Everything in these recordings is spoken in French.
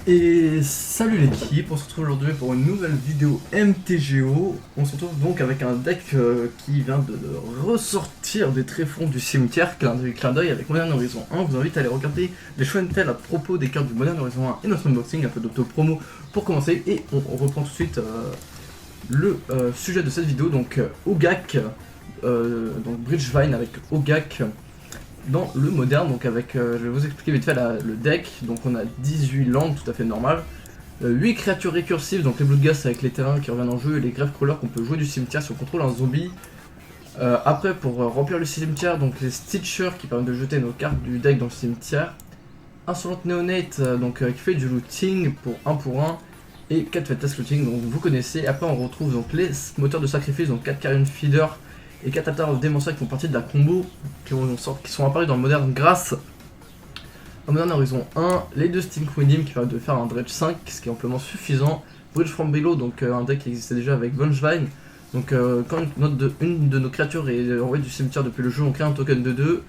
Et salut l'équipe, on se retrouve aujourd'hui pour une nouvelle vidéo MTGO. On se retrouve donc avec un deck qui vient de ressortir des tréfonds du cimetière, clin d'œil avec Modern Horizon 1. Je vous invite à aller regarder les show and tell à propos des cartes du Modern Horizon 1 et notre unboxing, un peu d'auto-promo pour commencer. Et on reprend tout de suite le sujet de cette vidéo, donc Ogak, donc Bridgevine avec Ogak dans le moderne, donc avec, je vais vous expliquer vite fait le deck. Donc on a 18 landes, tout à fait normal, 8 créatures récursives, donc les Bloodghast avec les terrains qui reviennent en jeu et les Gravecrawlers qu'on peut jouer du cimetière si on contrôle un zombie. Après pour remplir le cimetière, donc les Stitchers qui permettent de jeter nos cartes du deck dans le cimetière, Insolent Neonate qui fait du looting pour 1 et 4 Fateless Looting, donc vous connaissez. Après on retrouve donc les moteurs de sacrifice, donc 4 Carrion Feeder et 4 Altar of Demonstrat qui font partie de la combo qui sont apparus dans le moderne grâce au Modern Horizon 1, les 2 Stink Windim qui permettent de faire un Dredge 5, ce qui est amplement suffisant, Bridge from Below, donc un deck qui existait déjà avec Vengevine, donc quand une de nos créatures est envoyée du cimetière depuis le jeu, on crée un token de 2,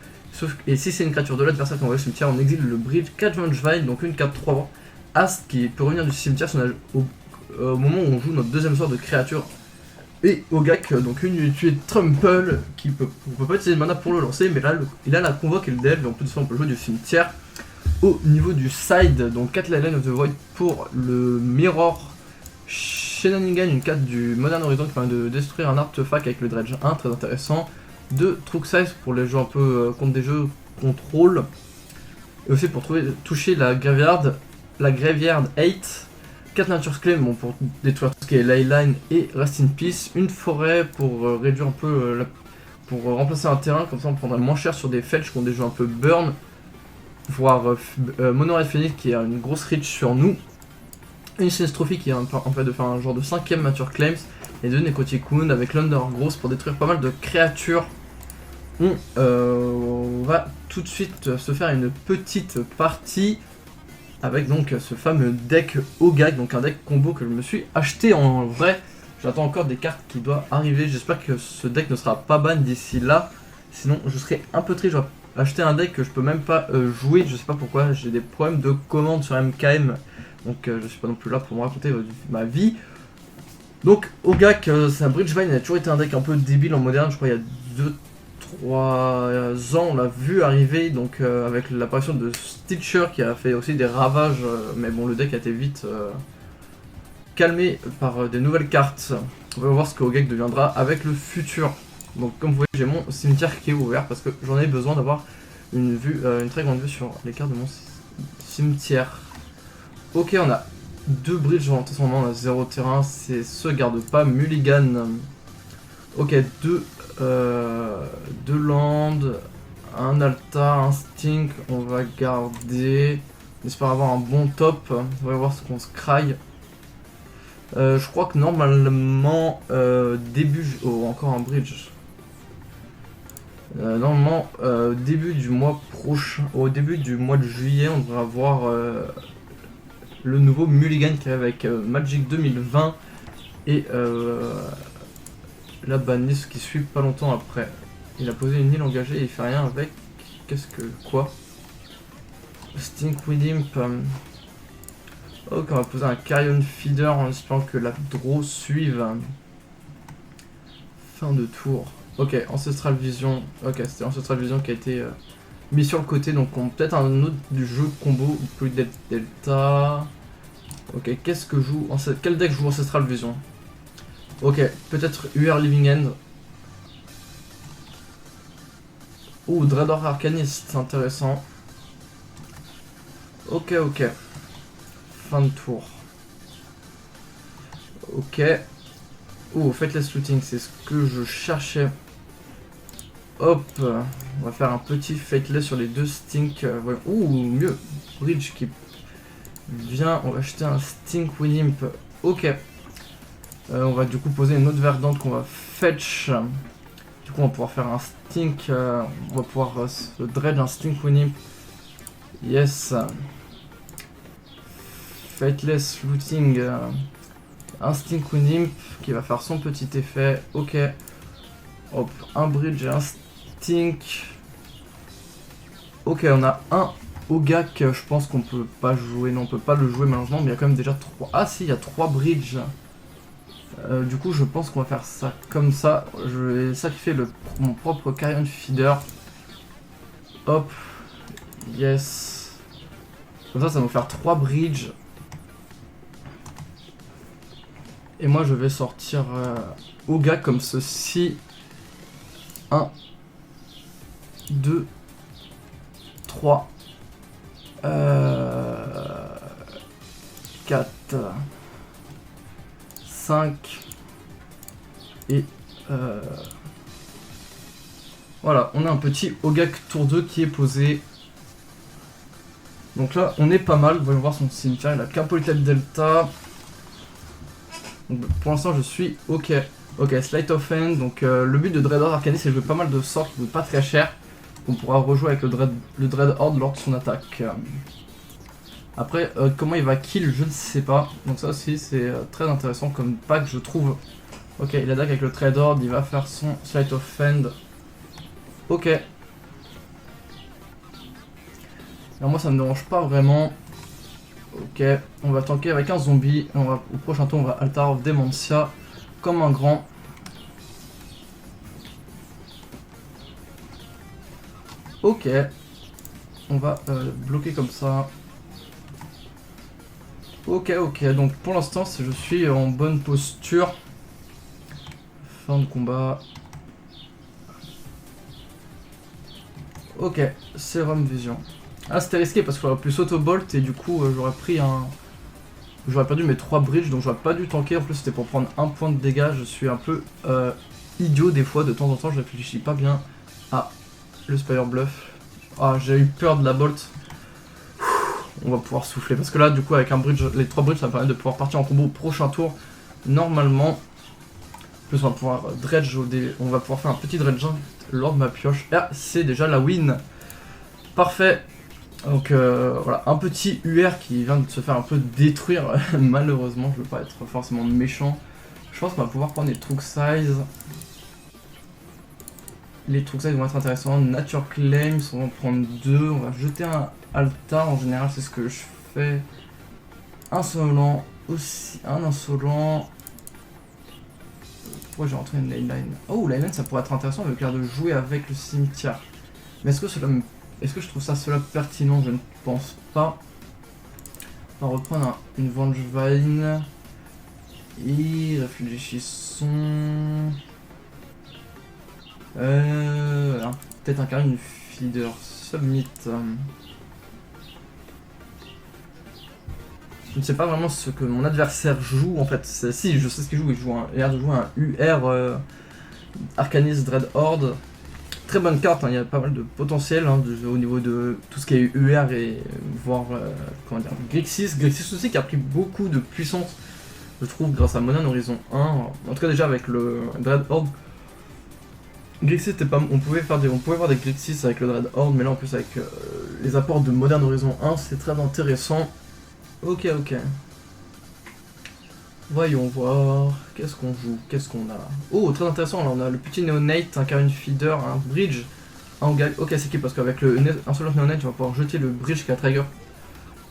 et si c'est une créature de l'adversaire qui est envoyée au cimetière, on exile le Bridge 4 Vengevine, donc une carte 3 Ast qui peut revenir du cimetière au moment où on joue notre deuxième sort de créature. Et Ogak, donc une tuée Trample, on peut pas utiliser de mana pour le lancer, mais là il a la convoque et le delve, et en plus de ça on peut jouer du cimetière. Au niveau du side, donc 4 Leyline of the Void pour le Mirror Shenanigan, une carte du Modern Horizon qui permet de détruire un artefact avec le Dredge 1, très intéressant. 2 Truxize pour les jeux un peu contre des jeux contrôle, et aussi pour toucher la Graveyard 8. 4 Nature's Claim pour détruire tout ce qui est Leyline et Rest in Peace. Une forêt pour réduire un peu, pour remplacer un terrain, comme ça on prendrait moins cher sur des fetch qui ont des jeux un peu burn. Voire Mono Red Phoenix qui a une grosse reach sur nous. Une Sinistrophy qui est en fait de faire un genre de 5ème Nature Claims. Et 2 Necrotic Wound avec l'Under Gross pour détruire pas mal de créatures. On va tout de suite se faire une petite partie avec donc ce fameux deck Ogak, donc un deck combo que je me suis acheté en vrai. J'attends encore des cartes qui doivent arriver, j'espère que ce deck ne sera pas ban d'ici là, sinon je serai un peu triste. Je vais acheter un deck que je peux même pas jouer, je sais pas pourquoi, j'ai des problèmes de commande sur MKM, donc je suis pas non plus là pour me raconter ma vie. Donc Ogak, c'est un Bridgevine, il a toujours été un deck un peu débile en moderne, je crois il y a 2-3 ans on l'a vu arriver, donc avec l'apparition de Stitcher qui a fait aussi des ravages, mais bon le deck a été vite calmé par des nouvelles cartes. On va voir ce que Ogak deviendra avec le futur. Donc comme vous voyez j'ai mon cimetière qui est ouvert parce que j'en ai besoin d'avoir une très grande vue sur les cartes de mon cimetière. Ok, on a 2 bridges en ce moment, on a 0 terrain, c'est se garde pas, Mulligan. Ok, 2 landes, un altar, un stink, on va garder. On espère avoir un bon top, on va voir ce qu'on se craille. Je crois que normalement, encore un bridge. Normalement, début du mois prochain, au début du mois de juillet, on devrait avoir le nouveau Mulligan qui arrive avec Magic 2020 et la banlist qui suit pas longtemps après. Il a posé une île engagée et il fait rien avec. Qu'est-ce que. Quoi? Stink with Imp. Ok, on va poser un Carrion Feeder en espérant que la draw suive. Fin de tour. Ok, Ancestral Vision. Ok, c'était Ancestral Vision qui a été mis sur le côté. Donc on peut-être un autre du jeu combo. Plus Delta. Ok, qu'est-ce que joue. Quel deck joue Ancestral Vision? Ok, peut-être UR Living End. Ouh, Dreadhorde Arcanist, intéressant. Ok. Fin de tour. Ok. Ouh, Fateless Looting, c'est ce que je cherchais. Hop, on va faire un petit Fateless sur les 2 Stink. Ouh, mieux. Bridge qui vient, on va acheter un Stink Winimp. Ok. On va du coup poser une autre verdante qu'on va fetch. Du coup on va pouvoir faire un stink, on va pouvoir se dredge un stink winimp. Yes. Fateless looting, un stink winimp qui va faire son petit effet. Ok. Hop, un bridge et un stink. Ok, on a un Ogak, je pense qu'on peut pas jouer. Non, on peut pas le jouer malheureusement, mais il y a quand même déjà 3. Ah si, il y a 3 bridges. Du coup, je pense qu'on va faire ça comme ça. Je vais sacrifier mon propre Carrion Feeder. Hop. Yes. Comme ça va nous faire 3 bridges. Et moi, je vais sortir Ogak comme ceci. 1, 2, 3, 4, 5 et voilà, on a un petit Ogak tour 2 qui est posé. Donc là, on est pas mal. Voyons voir son cimetière. Il a qu'un Polytech Delta. Donc, pour l'instant, je suis OK. Ok, Sleight of Hand. Donc le but de Dreadhorde Arcanist, c'est de jouer pas mal de sorts qui coûtent pas très cher. On pourra rejouer avec le Dreadhorde lors de son attaque. Après, comment il va kill, je ne sais pas. Donc ça aussi, c'est très intéressant comme pack, je trouve. Ok, il attaque avec le Dreadhorde, il va faire son Sleight of Hand. Ok. Alors moi, ça me dérange pas vraiment. Ok, on va tanker avec un zombie. Au prochain tour, on va Altar of Dementia comme un grand. Ok. On va bloquer comme ça. Ok, donc pour l'instant, je suis en bonne posture. Fin de combat. Ok, Serum Vision. Ah, c'était risqué parce que j'aurais pu s'auto-bolt et du coup, j'aurais perdu mes 3 bridges, donc j'aurais pas dû tanker. En plus, c'était pour prendre un point de dégâts. Je suis un peu idiot des fois, de temps en temps, je réfléchis pas bien. Ah, le Spire Bluff. Ah, j'ai eu peur de la bolt. On va pouvoir souffler parce que là, du coup, avec un bridge, les 3 bridges, ça me permet de pouvoir partir en combo au prochain tour. Normalement. En plus, on va pouvoir dredge on va pouvoir faire un petit dredge lors de ma pioche. Ah, c'est déjà la win. Parfait. Donc voilà, un petit UR qui vient de se faire un peu détruire. Malheureusement, je veux pas être forcément méchant. Je pense qu'on va pouvoir prendre les True Size. Les True Size vont être intéressants. Nature Claims, on va en prendre 2. On va jeter un Altar. En général, c'est ce que je fais. Insolent aussi. Un insolent. Pourquoi j'ai rentré une Leyline? Oh, Leyline, ça pourrait être intéressant avec l'air de jouer avec le cimetière. Mais est-ce que je trouve ça pertinent? Je ne pense pas. On va reprendre une Vengevine. Et réfléchissons. Peut-être un carré, une feeder. Submit. Je ne sais pas vraiment ce que mon adversaire joue en fait. Si, je sais ce qu'il joue. Il a l'air de jouer un UR Arcanist Dreadhorde. Très bonne carte, hein. Il y a pas mal de potentiel hein, au niveau de tout ce qui est UR et voire comment dire, Grixis. Grixis aussi qui a pris beaucoup de puissance, je trouve, grâce à Modern Horizon 1. En tout cas déjà avec le Dreadhorde. Grixis c'était pas. On pouvait voir des Grixis avec le Dreadhorde, mais là en plus avec les apports de Modern Horizon 1, c'est très intéressant. Ok. Voyons voir, qu'est-ce qu'on joue, qu'est-ce qu'on a. Oh, très intéressant, là on a le petit Neonate, un Carrion Feeder, un Bridge, un Ogak. Ok, c'est qui parce qu'avec un seul Neonate, tu vas pouvoir jeter le Bridge qui a Trigger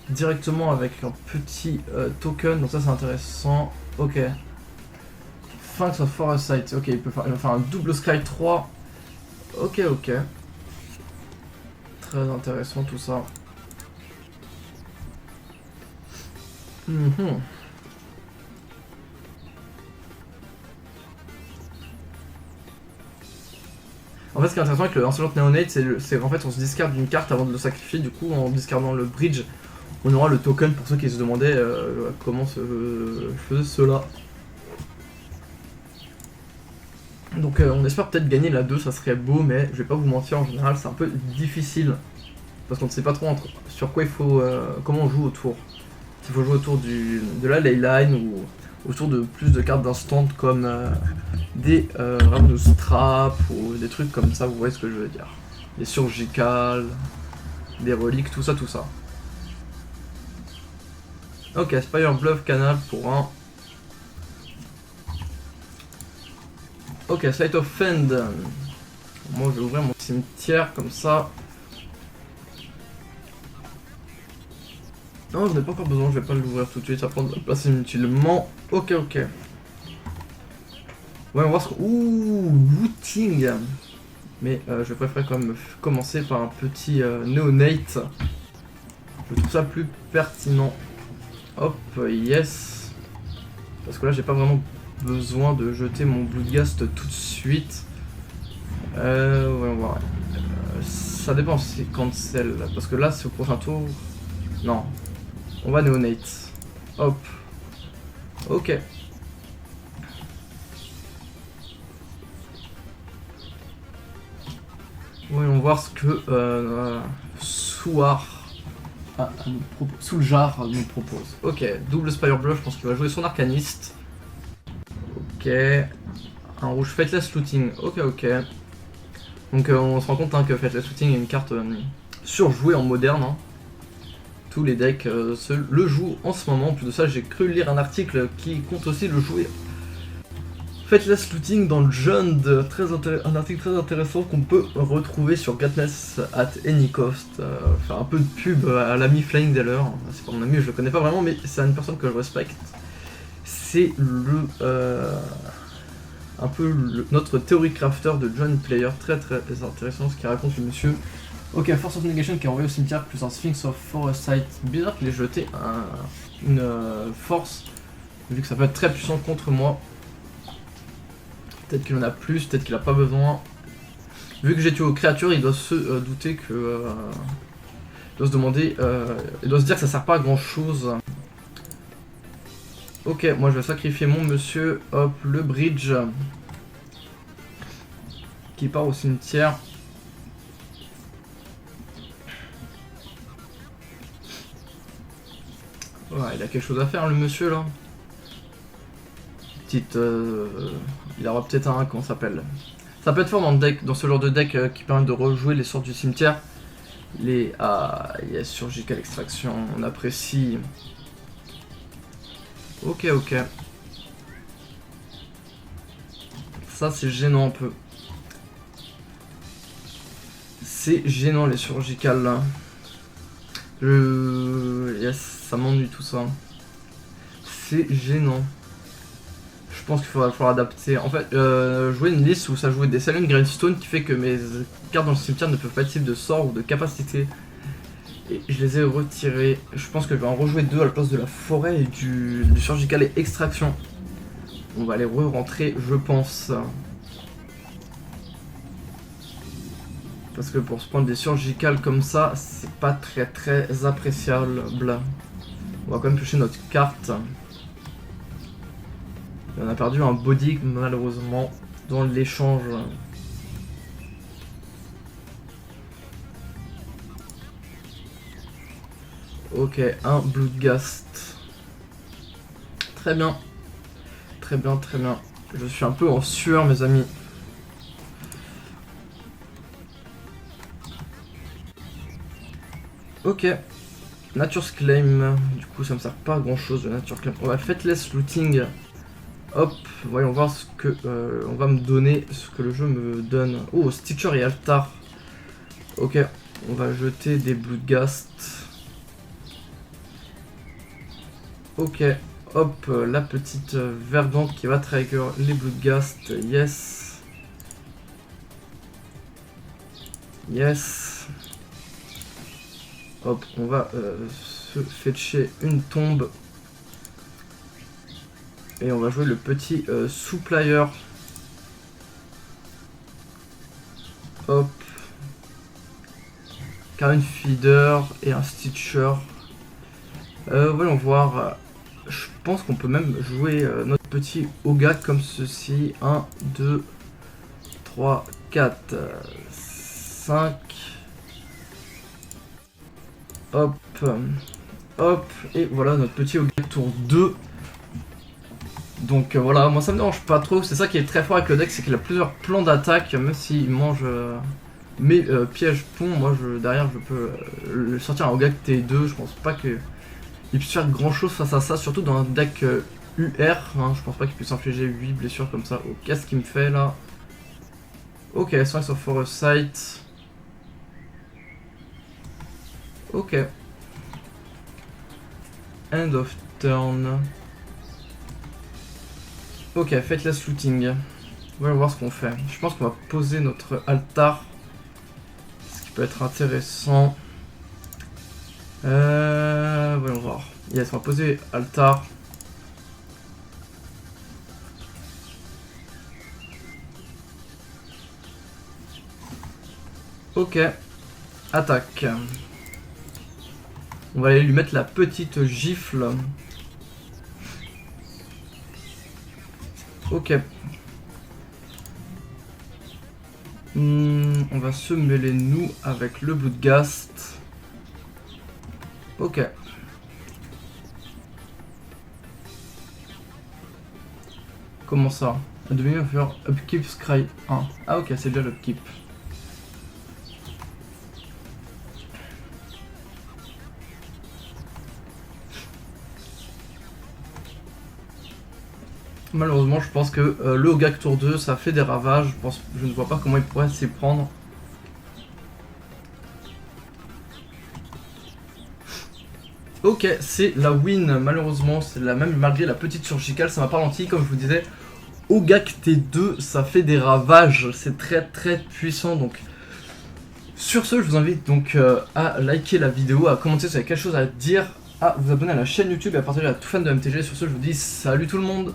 directement avec un petit token, donc ça c'est intéressant. Ok. Sphinx of Forest Sight, ok, il va faire un double Sky 3. Ok. Très intéressant tout ça. En fait, ce qui est intéressant avec le Insolent Neonate, c'est qu'en fait, on se discarde d'une carte avant de le sacrifier. Du coup, en discardant le bridge, on aura le token pour ceux qui se demandaient comment je faisais cela. Donc, on espère peut-être gagner la 2, ça serait beau, mais je vais pas vous mentir, en général, c'est un peu difficile. Parce qu'on ne sait pas trop sur quoi il faut. Comment on joue autour. S'il faut jouer autour de la Leyline ou autour de plus de cartes d'instant comme des Ravenous Trap ou des trucs comme ça, vous voyez ce que je veux dire. Des surgicales, des reliques, tout ça. Ok, Spire Bluff Canal pour un. Ok, Sleight of Hand. Moi je vais ouvrir mon cimetière comme ça. Non, j'en ai pas encore besoin, je vais pas l'ouvrir tout de suite, ça prend de la place inutilement. Ok, ok. Ouais, on va voir ce qu'on... Ouh, looting. Mais je préfère quand même commencer par un petit néonate. Je trouve ça plus pertinent. Hop, yes. Parce que là, j'ai pas vraiment besoin de jeter mon Bloodghast tout de suite. Ouais, on va voir. Ça dépend si c'est cancel. Parce que là, c'est au prochain tour. Non. On va néonate. Hop. Ok. Voyons voir ce que Souljar nous propose. Ok, double Spire Bluff, je pense qu'il va jouer son arcaniste. Ok. Un rouge Fateless Looting. Ok, ok. Donc on se rend compte que Fateless Looting est une carte surjouée en moderne. Hein. Tous les decks le jouent en ce moment. En plus de ça, j'ai cru lire un article qui compte aussi le jouer. Fateless Looting dans le Jund, un article très intéressant qu'on peut retrouver sur Gatness at Any Cost. Faire un peu de pub à l'ami Flying Dealer. C'est pas mon ami, je le connais pas vraiment, mais c'est une personne que je respecte. C'est un peu notre theory crafter de Jund Player, très intéressant ce qu'il raconte le monsieur. Ok, Force of Negation qui est envoyé au cimetière plus un Sphinx of Foresight. Bizarre qu'il ait jeté une force, vu que ça peut être très puissant contre moi. Peut-être qu'il en a plus, peut-être qu'il a pas besoin. Vu que j'ai tué aux créatures, il doit se douter que... il doit se demander... il doit se dire que ça sert pas à grand chose. Ok, moi je vais sacrifier mon monsieur. Hop, le bridge. Qui part au cimetière. Ouais, il a quelque chose à faire le monsieur là. Petite... il aura peut-être un... comment ça s'appelle. Ça peut être fort dans ce genre de deck qui permet de rejouer les sorts du cimetière. Les... Ah, yes, Surgical Extraction, on apprécie. Ok, ok. Ça c'est gênant un peu. C'est gênant les Surgical là. Yes, ça m'ennuie tout ça. C'est gênant. Je pense qu'il faudra falloir adapter. En fait, jouer une liste où ça jouait des Silent Grindstone qui fait que mes cartes dans le cimetière ne peuvent pas être type de sort ou de capacité. Et je les ai retirés. Je pense que je vais en rejouer deux à la place de la forêt et du Surgical et Extraction. On va les re-rentrer, je pense. Parce que pour se prendre des Surgical comme ça, c'est pas très appréciable. On va quand même piocher notre carte. Et on a perdu un body malheureusement dans l'échange. Ok, un Bloodghast. Très bien. Très bien. Je suis un peu en sueur mes amis. Ok. Nature's Claim. Du coup ça me sert pas à grand chose de Nature's Claim. On va Fateless Looting. Hop, voyons voir ce que on va me donner, ce que le jeu me donne. Oh, Stitcher et Altar. Ok, on va jeter des Bloodghast. Ok, hop, la petite verdante qui va trigger les Bloodghast. Yes. Yes. Hop, on va se fetcher une tombe. Et on va jouer le petit Supplier. Hop. Carine Feeder et un Stitcher. Voyons voir. Je pense qu'on peut même jouer notre petit Ogre comme ceci. 1, 2, 3, 4, 5. Hop. Hop. Et voilà notre petit Ogre tour 2. Donc voilà, moi ça me dérange pas trop, c'est ça qui est très fort avec le deck, c'est qu'il a plusieurs plans d'attaque, même s'il mange mes pièges ponts, moi derrière je peux le sortir un Ogre T2, je pense pas qu'il puisse faire grand chose face à ça, surtout dans un deck UR, hein, je pense pas qu'il puisse infliger 8 blessures comme ça. Oh, qu'est-ce qu'il me fait là? Ok, Sphinx of Foresight. Ok. End of turn. Ok, Fateless Looting. On va voir ce qu'on fait. Je pense qu'on va poser notre altar. Ce qui peut être intéressant. Voyons voir. Yes, on va poser altar. Ok. Attaque. On va aller lui mettre la petite gifle. Ok. On va se mêler nous avec le Bloodghast. Ok. Comment ça? Devenir inférieur upkeep scry 1. Ah ok, c'est déjà l'upkeep. Malheureusement, je pense que le Hogak tour 2, ça fait des ravages. Je ne vois pas comment il pourrait s'y prendre. Ok, c'est la win. Malheureusement, c'est la même malgré la petite surgicale. Ça m'a pas ralenti, comme je vous disais. Hogak T2, ça fait des ravages. C'est très très puissant. Donc, sur ce, je vous invite donc à liker la vidéo, à commenter si vous avez quelque chose à dire, à vous abonner à la chaîne YouTube et à partager à tout fan de MTG. Sur ce, je vous dis salut tout le monde.